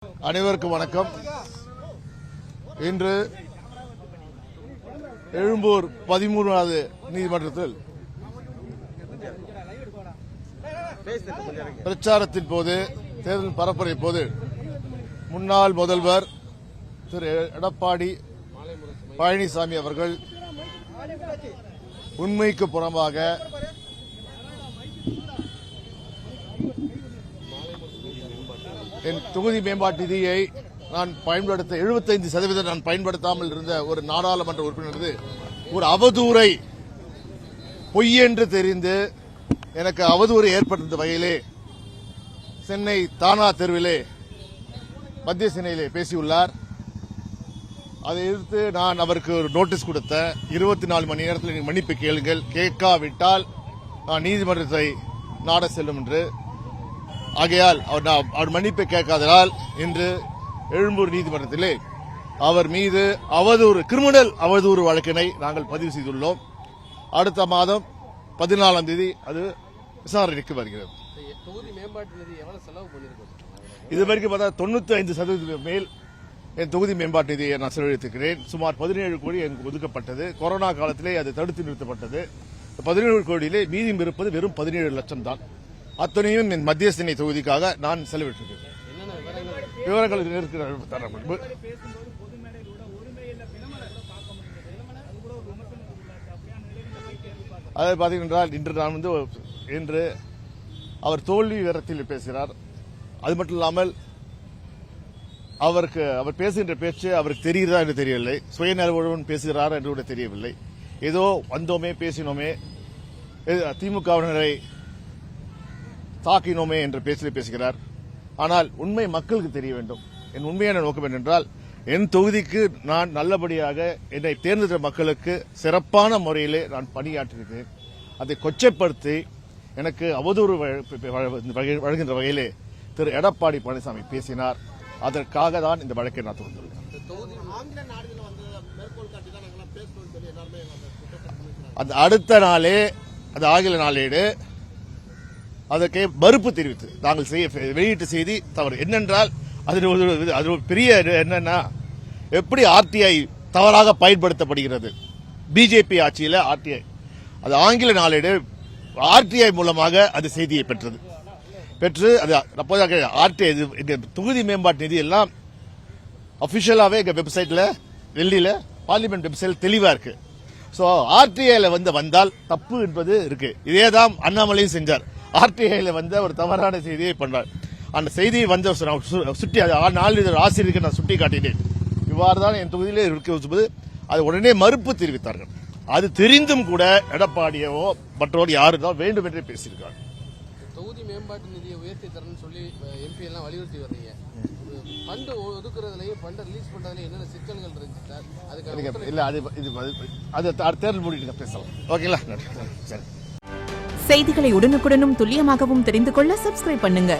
அனைவருக்கும் வணக்கம். இன்று எழும்பூர் 13வது நீதிமன்றத்தில் பிரச்சாரத்தின் போது, தேர்தல் பரப்புரை போது முன்னாள் முதல்வர் திரு எடப்பாடி பழனிசாமி அவர்கள் உண்மைக்கு புறம்பாக என் தொகுதி மேம்பாட்டு நிதியை நான் பயன்படுத்த 75% நான் பயன்படுத்தாமல் இருந்த ஒரு நாடாளுமன்ற உறுப்பினர் ஒரு அவதூறை பொய் என்று தெரிந்து எனக்கு அவதூறு ஏற்பட்டிருந்த வகையிலே சென்னை தானா தெருவிலே மத்திய சென்னையிலே பேசியுள்ளார். அதை எதிர்த்து நான் அவருக்கு ஒரு நோட்டீஸ் கொடுத்த 24 மணி நேரத்தில் நீங்கள் மன்னிப்பு கேளுங்கள், கேட்காவிட்டால் நான் நீதிமன்றத்தை நாட செல்லும் என்று. ஆகையால் அவர் மன்னிப்பை கேட்காததால் இன்று எழும்பூர் நீதிமன்றத்திலே அவர் மீது கிரிமினல் அவதூறு வழக்கினை நாங்கள் பதிவு செய்துள்ளோம். அடுத்த மாதம் 14ஆம் தேதி அது விசாரணைக்கு வருகிறது. இதுவரைக்கும் பார்த்தா 95% மேல் என் தொகுதி மேம்பாட்டு நிதியை நான் செலவழித்திருக்கிறேன். சுமார் 17 கோடி எனக்கு ஒதுக்கப்பட்டது. கொரோனா காலத்திலே அது தடுத்து நிறுத்தப்பட்டது. 17 கோடியிலே மீதம் இருப்பது வெறும் 17 லட்சம் தான். அத்தனையும் என் மத்திய சென்னை தொகுதிக்காக நான் செலவிட்டிருக்கிறேன். விவரங்கள் அதை பார்த்தீங்கன்னா இன்று அவர் தோல்வி விவரத்தில் பேசுகிறார். அது மட்டும் இல்லாமல் அவர் பேசுகின்ற பேச்சு அவருக்கு தெரிகிறதா என்று தெரியவில்லை. சுயநலவுடன் பேசுகிறார் என்று கூட தெரியவில்லை. ஏதோ வந்தோமே பேசினோமே, திமுகவினரை தாக்கினோமே என்ற பேச்சில் பேசுகிறார். ஆனால் உண்மை மக்களுக்கு தெரிய வேண்டும். என் உண்மையான நோக்கம் என்னென்றால், என் தொகுதிக்கு நான் நல்லபடியாக என்னை தேர்ந்தெடுத்த மக்களுக்கு சிறப்பான முறையிலே நான் பணியாற்றியிருக்கிறேன். அதை கொச்சைப்படுத்தி எனக்கு அவதூறு வழங்குகின்ற வகையிலே திரு எடப்பாடி பழனிசாமி பேசினார். அதற்காக தான் இந்த வழக்கை நான் தொடர்ந்துள்ளேன். அந்த அடுத்த நாளே அது ஆங்கில நாளேடு அதற்கு மறுப்பு தெரிவித்து நாங்கள் வெளியிட்ட செய்தி தவறு. என்னென்றால் அது ஒரு பெரிய என்னன்னா, எப்படி ஆர்டிஐ தவறாக பயன்படுத்தப்படுகிறது பிஜேபி ஆட்சியில். ஆர்டிஐ அது ஆங்கில நாளேடு ஆர்டிஐ மூலமாக அது செய்தியை பெற்று அது அப்போதாக ஆர்டிஐ தொகுதி மேம்பாட்டு நிதி எல்லாம் அபிஷியலாவே எங்க வெப்சைட்ல டெல்லியில பார்லிமெண்ட் வெப்சைட் தெளிவா இருக்கு. சோ ஆர்டிஐல வந்தால் தப்பு என்பது இருக்கு. இதேதான் அண்ணாமலையும் செஞ்சார். ஆர்டிஐல ஒரு தவறான செய்தியை பண்றார். அந்த செய்தியை சுட்டி நாளிதழ் ஆசிரியருக்கு நான் சுட்டி காட்டினேன். இவ்வாறு தான் என் தொகுதியிலே இருக்கும்போது அது உடனே மறுப்பு தெரிவித்தார்கள். அது தெரிந்தும் கூட எடப்பாடியோ மற்றோர் யாருதான் வேண்டும் என்றே பேசியிருக்காங்க. தொகுதி மேம்பாட்டு நிதியை உயர்த்தி தரணும்னு சொல்லி எம்பி எல்லாம் வலியுறுத்தி வர்றீங்க. ஃபண்ட் ஒதுக்குறதுலையும் ஃபண்ட் ரிலீஸ் பண்றதுலையும் என்னென்ன சிக்கல்கள் இருக்கு சார்? அதுக்கு இல்ல அது தேர்தல் முடிவு பேசலாம். ஓகேங்களா? சரி. செய்திகளை உடனுக்குடனும் துல்லியமாகவும் தெரிந்து கொள்ள சப்ஸ்கிரைப் பண்ணுங்க.